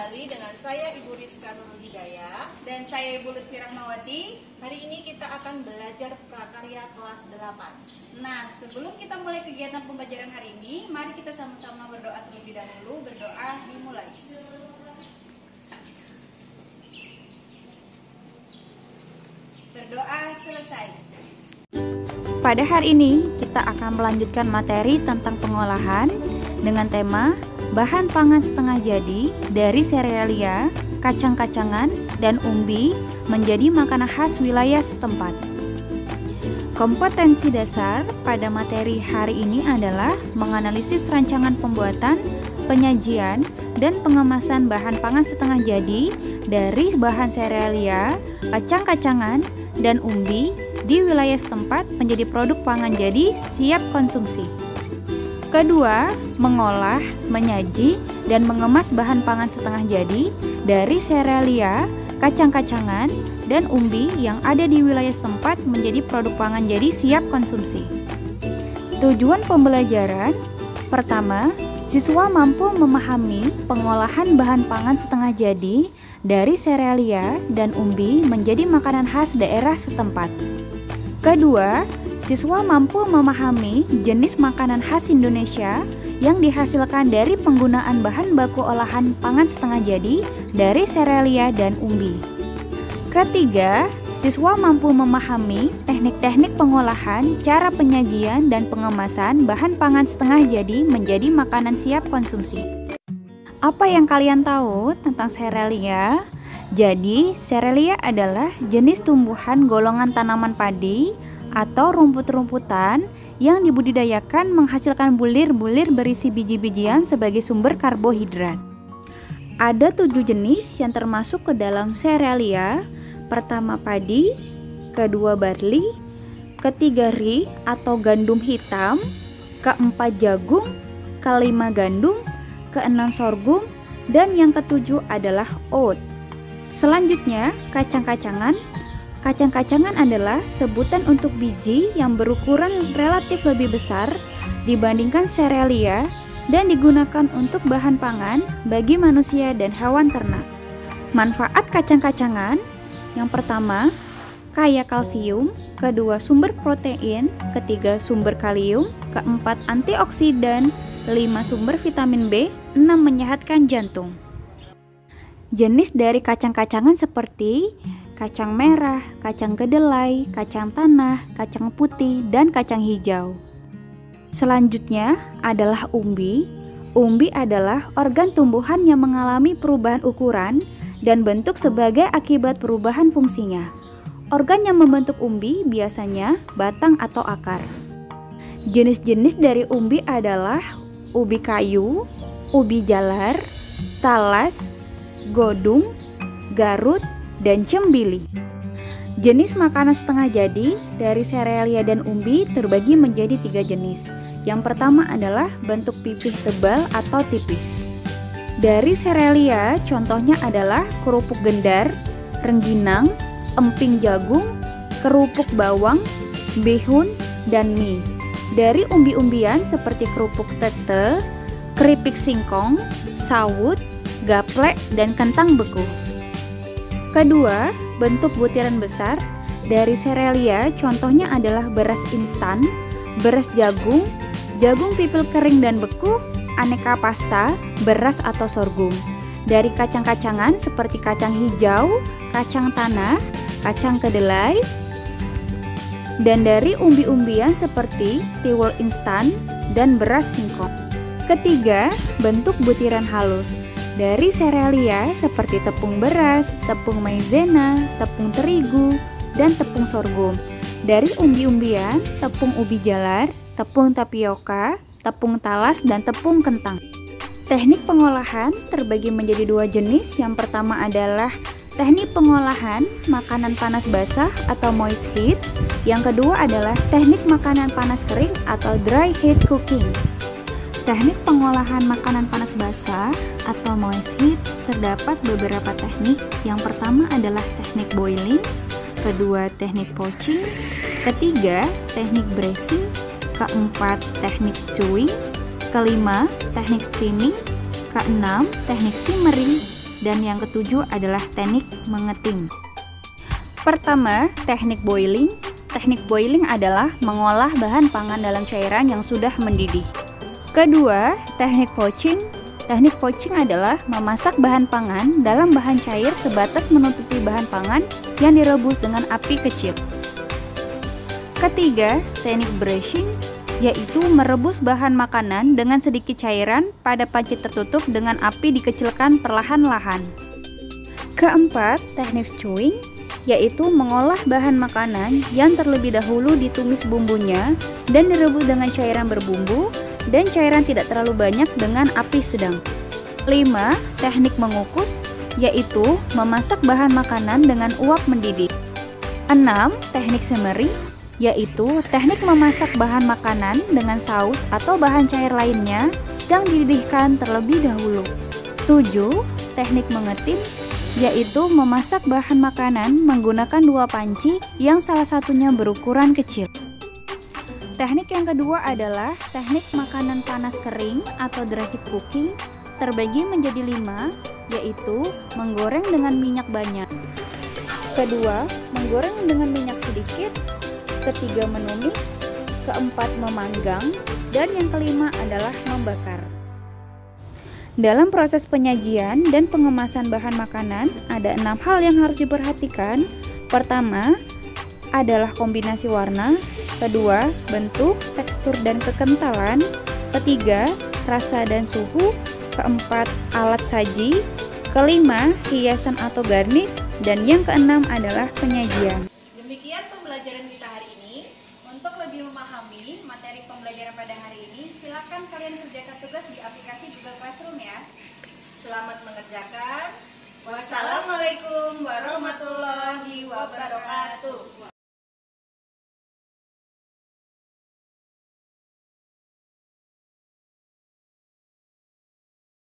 kembali dengan saya Ibu Rizka Nurul Hidayah dan saya Ibu Lutfi Rahmawati. Hari ini kita akan belajar prakarya kelas 8. Nah, sebelum kita mulai kegiatan pembelajaran hari ini, mari kita sama-sama berdoa terlebih dahulu. Berdoa dimulai. Berdoa selesai. Pada hari ini, kita akan melanjutkan materi tentang pengolahan dengan tema bahan pangan setengah jadi dari serealia, kacang-kacangan, dan umbi menjadi makanan khas wilayah setempat. Kompetensi dasar pada materi hari ini adalah menganalisis rancangan pembuatan, penyajian, dan pengemasan bahan pangan setengah jadi dari bahan serealia, kacang-kacangan, dan umbi di wilayah setempat menjadi produk pangan jadi siap konsumsi. Kedua, mengolah, menyaji, dan mengemas bahan pangan setengah jadi dari serealia, kacang-kacangan, dan umbi yang ada di wilayah setempat menjadi produk pangan jadi siap konsumsi. Tujuan pembelajaran: pertama, siswa mampu memahami pengolahan bahan pangan setengah jadi dari serealia dan umbi menjadi makanan khas daerah setempat. Kedua, siswa mampu memahami jenis makanan khas Indonesia yang dihasilkan dari penggunaan bahan baku olahan pangan setengah jadi dari serealia dan umbi. Ketiga, siswa mampu memahami teknik-teknik pengolahan, cara penyajian, dan pengemasan bahan pangan setengah jadi menjadi makanan siap konsumsi. Apa yang kalian tahu tentang serealia? Jadi, serealia adalah jenis tumbuhan golongan tanaman padi atau rumput-rumputan yang dibudidayakan menghasilkan bulir-bulir berisi biji-bijian sebagai sumber karbohidrat. Ada 7 jenis yang termasuk ke dalam serealia. Pertama padi, kedua barley, ketiga rye atau gandum hitam, keempat jagung, kelima gandum, keenam sorghum, dan yang ketujuh adalah oat. Selanjutnya, kacang-kacangan. Kacang-kacangan adalah sebutan untuk biji yang berukuran relatif lebih besar dibandingkan serealia dan digunakan untuk bahan pangan bagi manusia dan hewan ternak. Manfaat kacang-kacangan: yang pertama, kaya kalsium, kedua sumber protein, ketiga sumber kalium, keempat antioksidan, 5 sumber vitamin B, 6 menyehatkan jantung. Jenis dari kacang-kacangan seperti kacang merah, kacang kedelai, kacang tanah, kacang putih, dan kacang hijau. Selanjutnya adalah umbi. Umbi adalah organ tumbuhan yang mengalami perubahan ukuran dan bentuk sebagai akibat perubahan fungsinya. Organ yang membentuk umbi biasanya batang atau akar. Jenis-jenis dari umbi adalah ubi kayu, ubi jalar, talas, godung, garut, dan cembili. Jenis makanan setengah jadi dari serealia dan umbi terbagi menjadi 3 jenis. Yang pertama adalah bentuk pipih tebal atau tipis. Dari serealia contohnya adalah kerupuk gendar, rengginang, emping jagung, kerupuk bawang, bihun, dan mie. Dari umbi-umbian seperti kerupuk tete, keripik singkong, sawut, gaplek, dan kentang beku. Kedua, bentuk butiran besar. Dari serealia contohnya adalah beras instan, beras jagung, jagung pipil kering dan beku, aneka pasta, beras atau sorghum. Dari kacang-kacangan seperti kacang hijau, kacang tanah, kacang kedelai, dan dari umbi-umbian seperti tiwul instan dan beras singkong. Ketiga, bentuk butiran halus. Dari serealia seperti tepung beras, tepung maizena, tepung terigu, dan tepung sorghum. Dari umbi-umbian, tepung ubi jalar, tepung tapioka, tepung talas, dan tepung kentang. Teknik pengolahan terbagi menjadi 2 jenis. Yang pertama adalah teknik pengolahan makanan panas basah atau moist heat. Yang kedua adalah teknik makanan panas kering atau dry heat cooking. Teknik pengolahan makanan panas basah atau moist heat terdapat beberapa teknik. Yang pertama adalah teknik boiling, kedua teknik poaching, ketiga teknik braising, keempat teknik stewing, kelima teknik steaming, keenam teknik simmering, dan yang ketujuh adalah teknik mengeting. Pertama, teknik boiling. Teknik boiling adalah mengolah bahan pangan dalam cairan yang sudah mendidih. Kedua, teknik poaching. Teknik poaching adalah memasak bahan pangan dalam bahan cair sebatas menutupi bahan pangan yang direbus dengan api kecil. Ketiga, teknik brushing, yaitu merebus bahan makanan dengan sedikit cairan pada panci tertutup dengan api dikecilkan perlahan-lahan. Keempat, teknik stewing, yaitu mengolah bahan makanan yang terlebih dahulu ditumis bumbunya dan direbus dengan cairan berbumbu dan cairan tidak terlalu banyak dengan api sedang. 5. Teknik mengukus, yaitu memasak bahan makanan dengan uap mendidih. 6. Teknik simmering, yaitu teknik memasak bahan makanan dengan saus atau bahan cair lainnya yang dididihkan terlebih dahulu. 7. Teknik mengetin, yaitu memasak bahan makanan menggunakan 2 panci yang salah satunya berukuran kecil. Teknik yang kedua adalah teknik makanan panas kering atau dry heat cooking, terbagi menjadi 5, yaitu menggoreng dengan minyak banyak. Kedua, menggoreng dengan minyak sedikit. Ketiga, menumis. Keempat, memanggang. Dan yang kelima adalah membakar. Dalam proses penyajian dan pengemasan bahan makanan, ada 6 hal yang harus diperhatikan. Pertama, adalah kombinasi warna. Kedua, bentuk, tekstur, dan kekentalan. Ketiga, rasa dan suhu. Keempat, alat saji. Kelima, hiasan atau garnish. Dan yang keenam adalah penyajian. Demikian pembelajaran kita hari ini. Untuk lebih memahami materi pembelajaran pada hari ini, silakan kalian kerjakan tugas di aplikasi Google Classroom ya. Selamat mengerjakan. Wassalamualaikum warahmatullahi wabarakatuh.